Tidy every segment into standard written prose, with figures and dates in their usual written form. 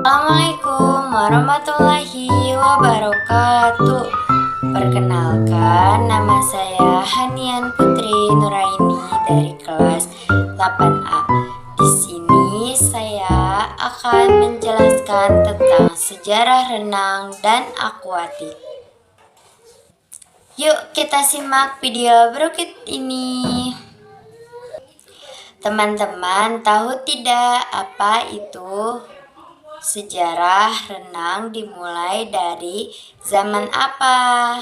Assalamualaikum warahmatullahi wabarakatuh. Perkenalkan, nama saya Hanian Putri Nuraini dari kelas 8A. Di sini saya akan menjelaskan tentang sejarah renang dan akuatik. Yuk kita simak video berikut ini. Teman-teman tahu tidak apa itu sejarah renang dimulai dari zaman apa?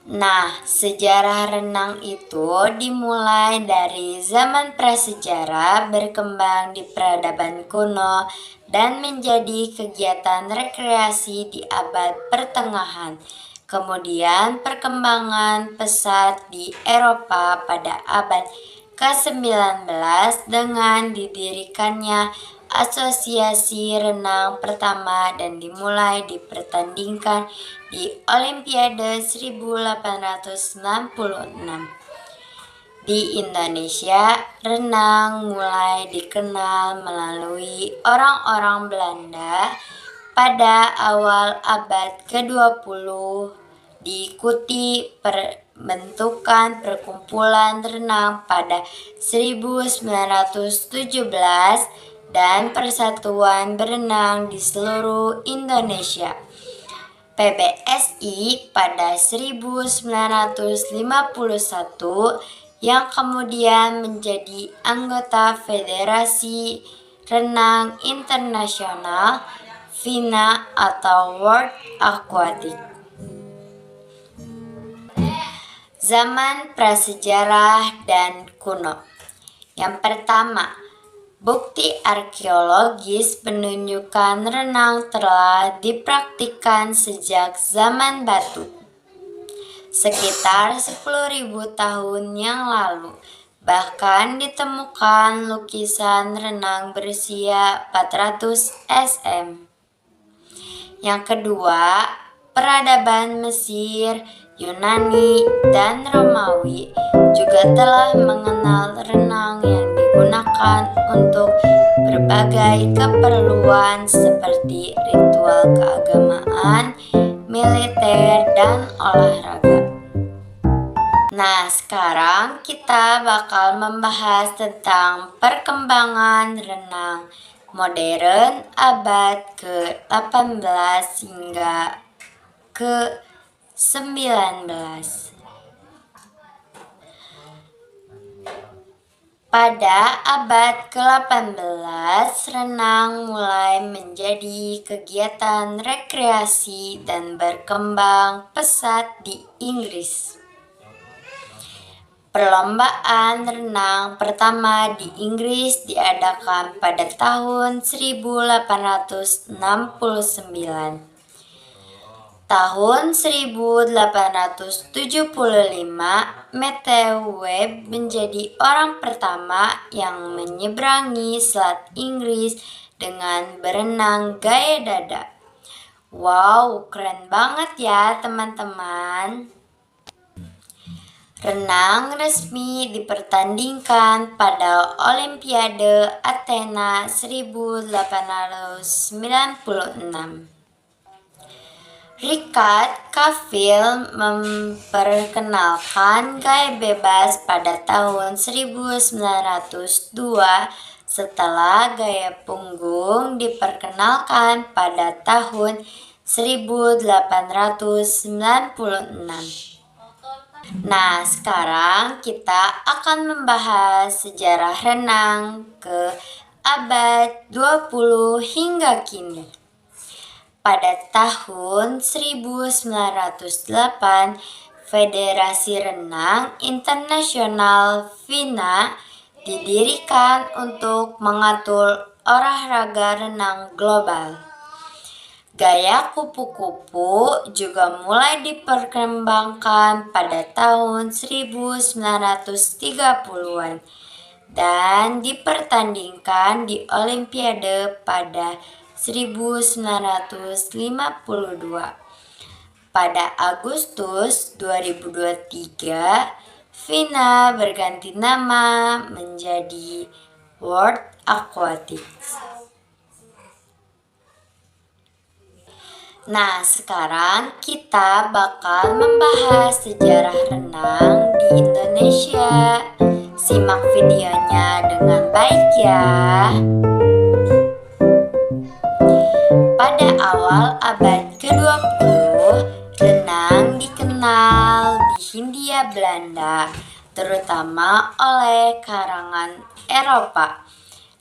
Nah, sejarah renang itu dimulai dari zaman prasejarah, berkembang di peradaban kuno, dan menjadi kegiatan rekreasi di abad pertengahan. Kemudian perkembangan pesat di Eropa pada abad ke-19 dengan didirikannya asosiasi renang pertama dan dimulai dipertandingkan di Olimpiade 1896. Di Indonesia, renang mulai dikenal melalui orang-orang Belanda pada awal abad ke-20, diikuti pembentukan perkumpulan renang pada 1917 dan persatuan berenang di seluruh Indonesia PBSI pada 1951 yang kemudian menjadi anggota Federasi Renang Internasional FINA atau World Aquatic. Zaman prasejarah dan kuno. Yang pertama, bukti arkeologis menunjukkan renang telah dipraktikkan sejak zaman batu, sekitar 10.000 tahun yang lalu. Bahkan ditemukan lukisan renang berusia 400 cm. Yang kedua, peradaban Mesir, Yunani, dan Romawi juga telah mengenal renang yang digunakan untuk berbagai keperluan seperti ritual keagamaan, militer, dan olahraga. Nah, sekarang kita bakal membahas tentang perkembangan renang modern abad ke-18 hingga ke-19. Pada abad ke-18, renang mulai menjadi kegiatan rekreasi dan berkembang pesat di Inggris. Perlombaan renang pertama di Inggris diadakan pada tahun 1869. Tahun 1875, Matthew Webb menjadi orang pertama yang menyeberangi Selat Inggris dengan berenang gaya dada. Wow, keren banget ya teman-teman. Renang resmi dipertandingkan pada Olimpiade Athena 1896. Richard Cavill memperkenalkan gaya bebas pada tahun 1902 setelah gaya punggung diperkenalkan pada tahun 1896. Nah, sekarang kita akan membahas sejarah renang ke abad 20 hingga kini. Pada tahun 1908, Federasi Renang Internasional FINA didirikan untuk mengatur olahraga renang global. Gaya kupu-kupu juga mulai diperkembangkan pada tahun 1930-an dan dipertandingkan di Olimpiade pada 1952. Pada Agustus 2023, FINA berganti nama menjadi World Aquatics. Nah, sekarang kita bakal membahas sejarah renang di Indonesia. Simak videonya dengan baik ya. Pada awal abad ke-20, renang dikenal di Hindia Belanda, terutama oleh kalangan Eropa,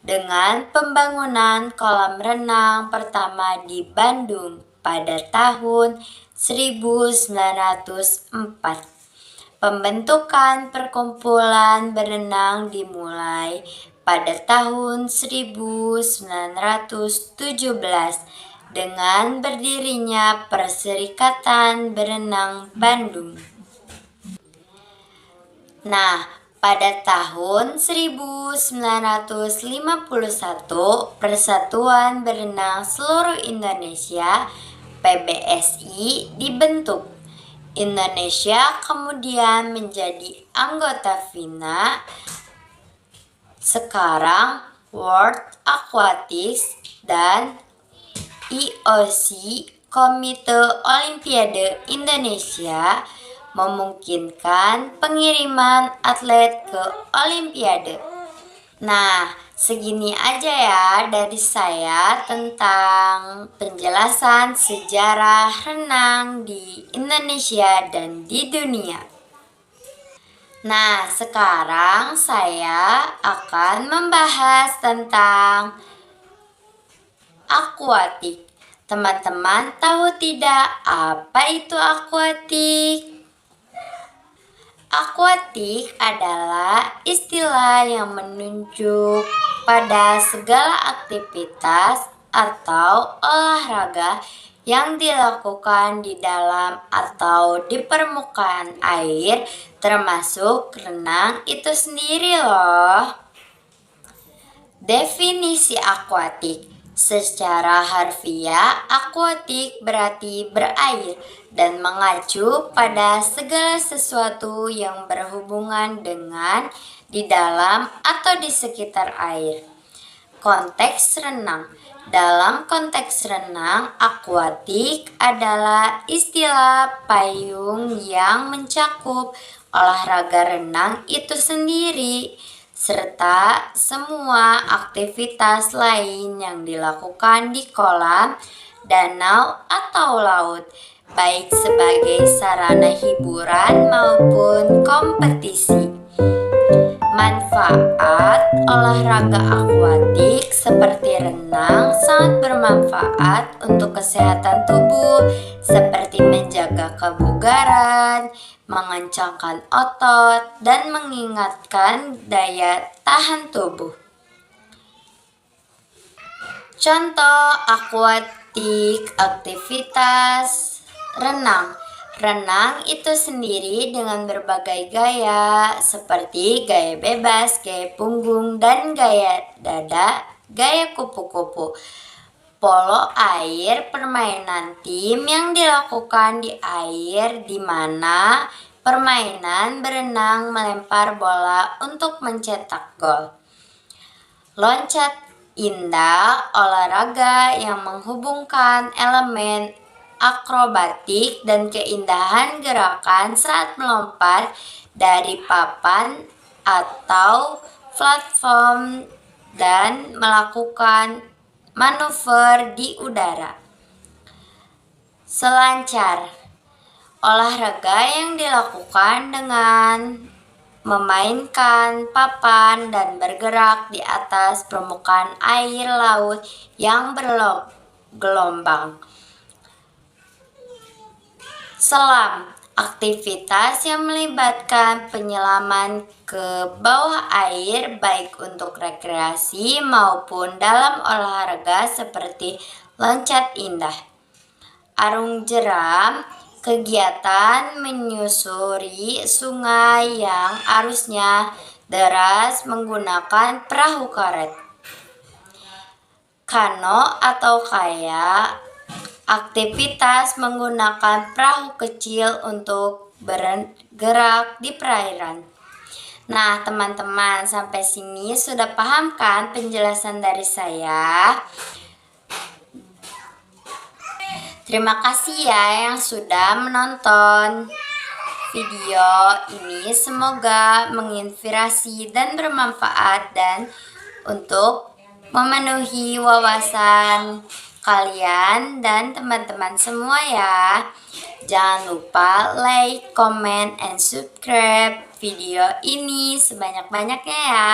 dengan pembangunan kolam renang pertama di Bandung pada tahun 1904. Pembentukan perkumpulan berenang dimulai pada tahun 1917 dengan berdirinya Perserikatan Berenang Bandung. Nah, pada tahun 1951, Persatuan Berenang Seluruh Indonesia (PBSI) dibentuk. Indonesia kemudian menjadi anggota FINA, sekarang World Aquatics, dan IOC Komite Olimpiade Indonesia memungkinkan pengiriman atlet ke Olimpiade. Nah, segini aja ya dari saya tentang penjelasan sejarah renang di Indonesia dan di dunia. Nah, sekarang saya akan membahas tentang akuatik. Teman-teman tahu tidak apa itu akuatik? Akuatik adalah istilah yang menunjuk pada segala aktivitas atau olahraga yang dilakukan di dalam atau di permukaan air, termasuk renang itu sendiri loh. Definisi akuatik. Secara harfiah, akuatik berarti berair dan mengacu pada segala sesuatu yang berhubungan dengan di dalam atau di sekitar air. Konteks renang. Dalam konteks renang, akuatik adalah istilah payung yang mencakup olahraga renang itu sendiri, serta semua aktivitas lain yang dilakukan di kolam, danau, atau laut, baik sebagai sarana hiburan maupun kompetisi. Manfaat olahraga akuatik seperti renang sangat bermanfaat untuk kesehatan tubuh, seperti menjaga kebugaran, mengencangkan otot, dan meningkatkan daya tahan tubuh. Contoh akuatik aktivitas renang. Renang itu sendiri dengan berbagai gaya, seperti gaya bebas, gaya punggung, dan gaya dada, gaya kupu-kupu. Polo air, permainan tim yang dilakukan di air, di mana permainan berenang melempar bola untuk mencetak gol. Loncat indah, olahraga yang menghubungkan elemen akrobatik dan keindahan gerakan saat melompat dari papan atau platform dan melakukan manuver di udara. Selancar, olahraga yang dilakukan dengan memainkan papan dan bergerak di atas permukaan air laut yang bergelombang. Selam, aktivitas yang melibatkan penyelaman ke bawah air baik untuk rekreasi maupun dalam olahraga seperti loncat indah. arung jeram, kegiatan menyusuri sungai yang arusnya deras menggunakan perahu karet. Kano atau kayak, aktivitas menggunakan perahu kecil untuk bergerak di perairan. Nah, teman-teman, sampai sini sudah paham kan penjelasan dari saya? Terima kasih ya yang sudah menonton video ini. Semoga menginspirasi dan bermanfaat dan untuk memenuhi wawasan kalian dan teman-teman semua ya. Jangan lupa like, comment, and subscribe video ini sebanyak-banyaknya ya.